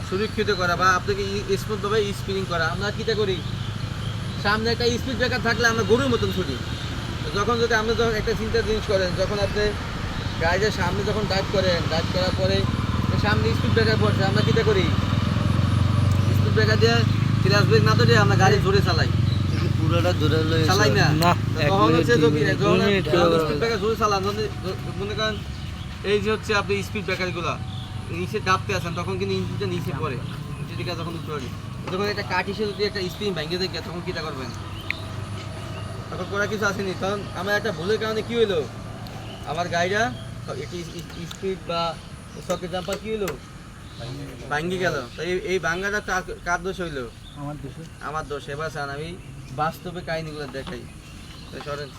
সুরক্ষিত করা বা আপনাকে স্মুথভাবে স্পিনিং করা, আমরা কীটা করি, সামনে একটা স্পিড ব্রেকার থাকলে আমরা গরুর মতন ছুটি। যখন আপনি যখন একটা চিন্তার জিনিস করেন, যখন আপনি গাড়ির সামনে যখন ড্রাইভ করার পরে সামনে স্পিড ব্রেকার পড়ছে, আমরা কীটা করি, স্পিড ব্রেকার দিয়ে ক্লাস ব্রেক না ধরে আমরা গাড়ি জোরে চালাই, পুরোটা ধরে চালাই না। তখন হচ্ছে স্পিড ব্রেকার জোরে চালান, মনে করেন এই যে হচ্ছে আপনি স্পিড ব্রেকারগুলো নিচে দাবতে আসেন, তখন কিন্তু ইঞ্জিনটা নিচে পড়ে, নিচের দিকে যখন উঠে যখন একটা কাঠ হিসেবে যদি একটা স্পিন ভেঙে দেখে তখন কীটা করবেন, তখন করা কিছু আসেনি। তখন আমার একটা ভুলের কারণে কী হইলো, আমার গাড়িটা একটি স্পিড বা সকেট জাম্পার কী হইলো, ভাঙ্গি গেল। তো এই ভাঙ্গাটা কার দোষ হইলো? আমার দোষ। এবার স্যার আমি বাস্তবে কাহিনিগুলো দেখাই, সরেন।